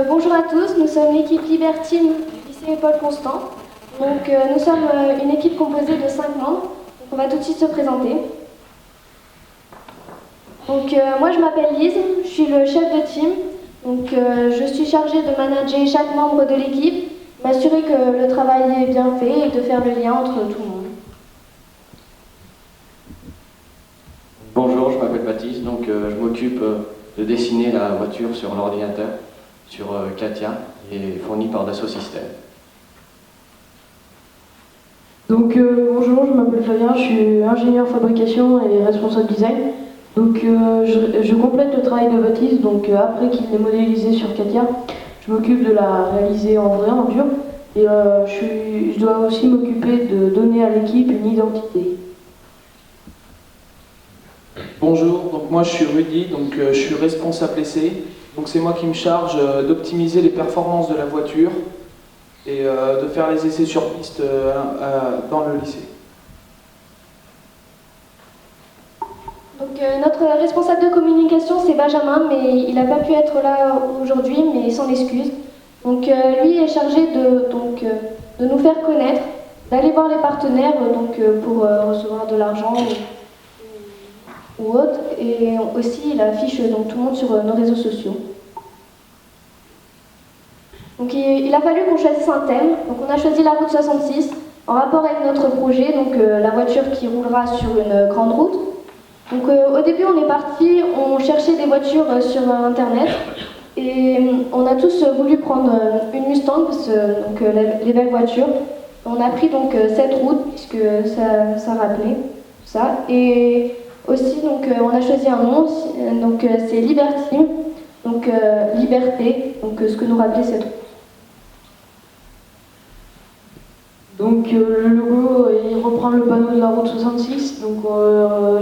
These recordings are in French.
Bonjour à tous, nous sommes l'équipe Libertine du lycée Paul Constant. Nous sommes une équipe composée de 5 membres. On va tout de suite se présenter. Moi je m'appelle Lise, je suis le chef de team. Je suis chargée de manager chaque membre de l'équipe, m'assurer que le travail est bien fait et de faire le lien entre tout le monde. Bonjour, je m'appelle Baptiste, je m'occupe de dessiner la voiture sur l'ordinateur, sur Katia, qui est fournie par Dassault Systèmes. Bonjour, je m'appelle Fabien, je suis ingénieur fabrication et responsable design. Je complète le travail de Baptiste, après qu'il l'ait modélisé sur Katia, je m'occupe de la réaliser en vrai, en dur, et je dois aussi m'occuper de donner à l'équipe une identité. Bonjour, moi je suis Rudy, je suis responsable essai. C'est moi qui me charge d'optimiser les performances de la voiture et de faire les essais sur piste dans le lycée. Notre responsable de communication c'est Benjamin, mais il n'a pas pu être là aujourd'hui, mais il s'en excuse. Lui est chargé de nous faire connaître, d'aller voir les partenaires pour recevoir de l'argent ou autre, et aussi il affiche tout le monde sur nos réseaux sociaux. Il a fallu qu'on choisisse un thème, on a choisi la route 66 en rapport avec notre projet, la voiture qui roulera sur une grande route. Au début on est parti, on cherchait des voitures sur internet et on a tous voulu prendre une Mustang, les belles voitures. On a pris cette route puisque ça rappelait ça, et aussi on a choisi un nom, c'est Liberty, liberté, ce que nous rappelait cette route. Le logo, il reprend le panneau de la route 66,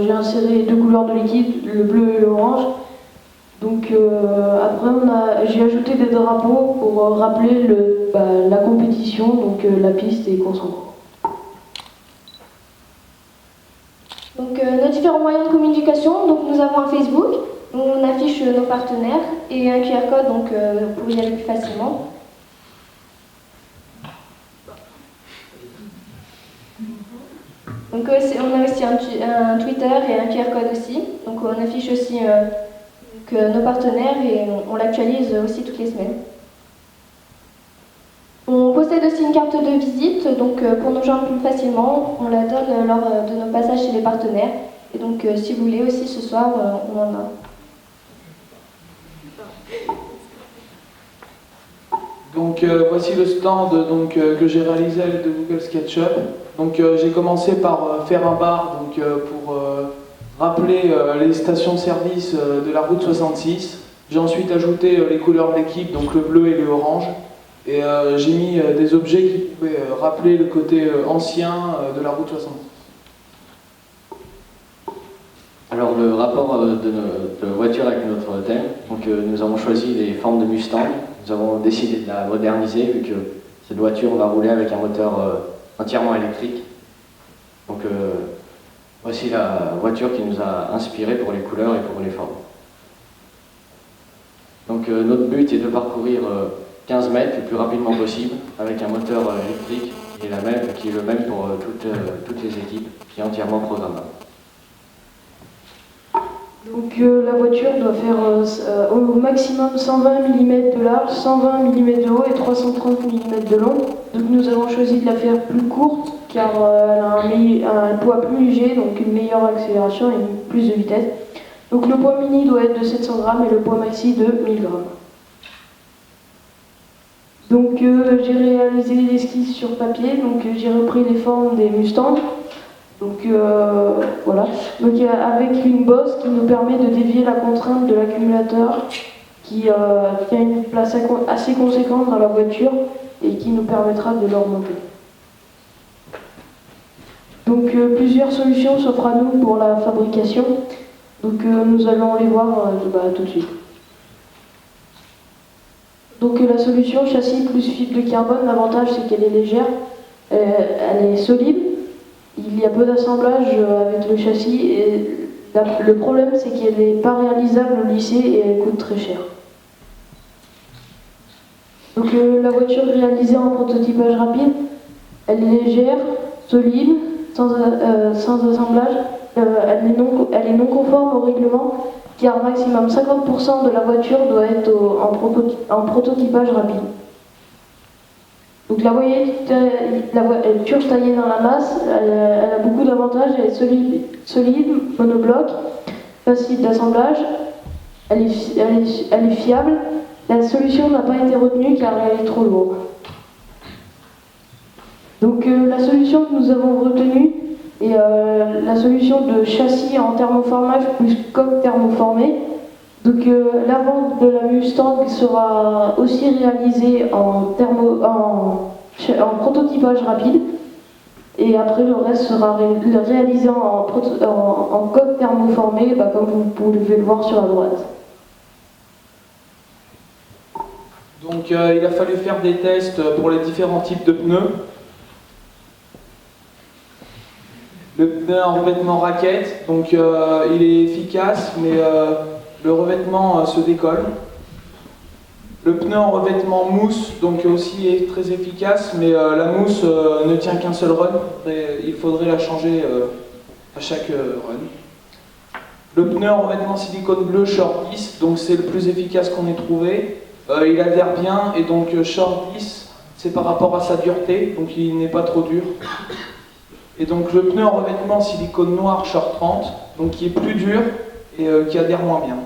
j'ai inséré 2 couleurs de liquide, le bleu et l'orange. Après j'ai ajouté des drapeaux pour rappeler la compétition, la piste et course en cours. Nos différents moyens de communication, nous avons un Facebook, où on affiche nos partenaires, et un QR code pour y aller plus facilement. On a aussi un Twitter et un QR code aussi. On affiche aussi nos partenaires et on l'actualise aussi toutes les semaines. On possède aussi une carte de visite, pour nous joindre plus facilement, on la donne lors de nos passages chez les partenaires. Et si vous voulez aussi ce soir, on en a. Voici le stand que j'ai réalisé avec de Google SketchUp. J'ai commencé par faire un bar pour rappeler les stations-service de la route 66. J'ai ensuite ajouté les couleurs de l'équipe, le bleu et le orange. Et j'ai mis des objets qui pouvaient rappeler le côté ancien de la route 66. Alors le rapport de voiture avec notre thème, nous avons choisi les formes de Mustang. Nous avons décidé de la moderniser vu que cette voiture va rouler avec un moteur entièrement électrique. Voici la voiture qui nous a inspiré pour les couleurs et pour les formes. Notre but est de parcourir 15 mètres le plus rapidement possible avec un moteur électrique qui est le même pour toutes les équipes, qui est entièrement programmable. La voiture doit faire au maximum 120 mm de large, 120 mm de haut et 330 mm de long. Nous avons choisi de la faire plus courte car elle a un poids plus léger, une meilleure accélération et plus de vitesse. Le poids mini doit être de 700 grammes et le poids maxi de 1000 grammes. J'ai réalisé l'esquisse sur papier, j'ai repris les formes des Mustangs. Voilà. Avec une bosse qui nous permet de dévier la contrainte de l'accumulateur qui a une place assez conséquente dans la voiture et qui nous permettra de le remonter. Plusieurs solutions s'offrent à nous pour la fabrication. Nous allons les voir tout de suite. La solution châssis plus fibre de carbone, l'avantage c'est qu'elle est légère, elle est solide. Il y a peu d'assemblage avec le châssis et le problème c'est qu'elle n'est pas réalisable au lycée et elle coûte très cher. Donc la voiture réalisée en prototypage rapide, elle est légère, solide, sans assemblage, elle est non conforme au règlement, car maximum 50% de la voiture doit être en prototypage rapide. Donc la voiture taillée dans la masse, elle a beaucoup d'avantages, elle est solide, monobloc, facile d'assemblage, elle est fiable. La solution n'a pas été retenue car elle est trop lourde. Donc la solution que nous avons retenue est la solution de châssis en thermoformage plus coque thermoformée. Donc l'avant de la Mustang sera aussi réalisé en prototypage rapide. Et après le reste sera réalisé en coque thermoformée, comme vous pouvez le voir sur la droite. Donc il a fallu faire des tests pour les différents types de pneus. Le pneu en revêtement raquette, donc il est efficace, mais le revêtement se décolle. Le pneu en revêtement mousse, donc aussi est très efficace, mais la mousse ne tient qu'un seul run. Il faudrait la changer à chaque run. Le pneu en revêtement silicone bleu Short 10, donc c'est le plus efficace qu'on ait trouvé. Il adhère bien et donc Short 10, c'est par rapport à sa dureté, donc il n'est pas trop dur. Et donc le pneu en revêtement silicone noir Short 30, donc qui est plus dur et qui adhère moins bien.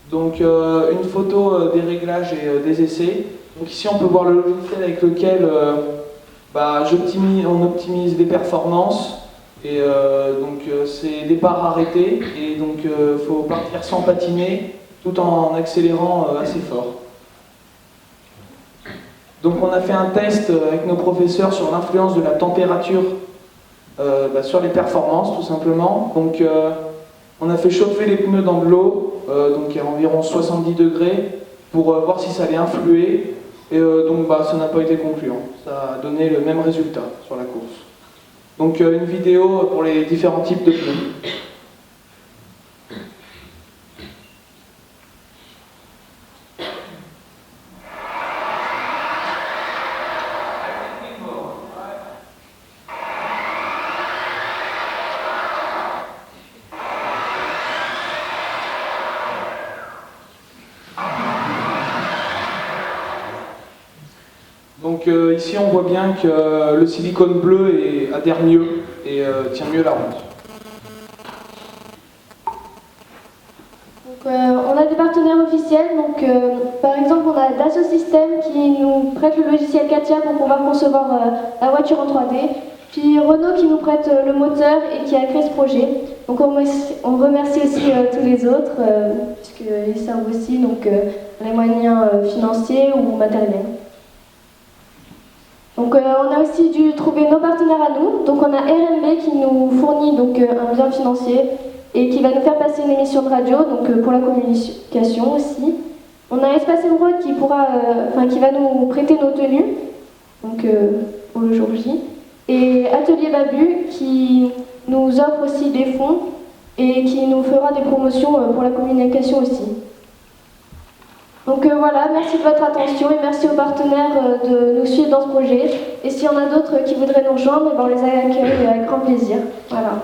Donc une photo des réglages et des essais. Donc ici on peut voir le logiciel avec lequel on optimise les performances. Et donc c'est départ arrêté et donc faut partir sans patiner tout en accélérant assez fort. Donc on a fait un test avec nos professeurs sur l'influence de la température sur les performances tout simplement. Donc on a fait chauffer les pneus dans de l'eau, donc à environ 70 degrés, pour voir si ça allait influer. Et donc ça n'a pas été concluant. Ça a donné le même résultat sur la course. Donc une vidéo pour les différents types de pneus. Donc ici on voit bien que le silicone bleu adhère mieux et tient mieux la route. Donc, on a des partenaires officiels, donc par exemple on a Dassault Systèmes qui nous prête le logiciel Katia pour pouvoir concevoir la voiture en 3D, puis Renault qui nous prête le moteur et qui a créé ce projet. Donc on remercie aussi tous les autres, puisqu'ils servent aussi donc, les moyens financiers ou matériels. Donc on a aussi dû trouver nos partenaires à nous. Donc on a RMB qui nous fournit donc, un bien financier et qui va nous faire passer une émission de radio, donc pour la communication aussi. On a Espace Émeraude qui va nous prêter nos tenues, donc pour le jour J. Et Atelier Babu qui nous offre aussi des fonds et qui nous fera des promotions pour la communication aussi. Donc voilà, merci de votre attention et merci aux partenaires de nous suivre dans ce projet. Et s'il y en a d'autres qui voudraient nous rejoindre, on les accueille avec grand plaisir. Voilà.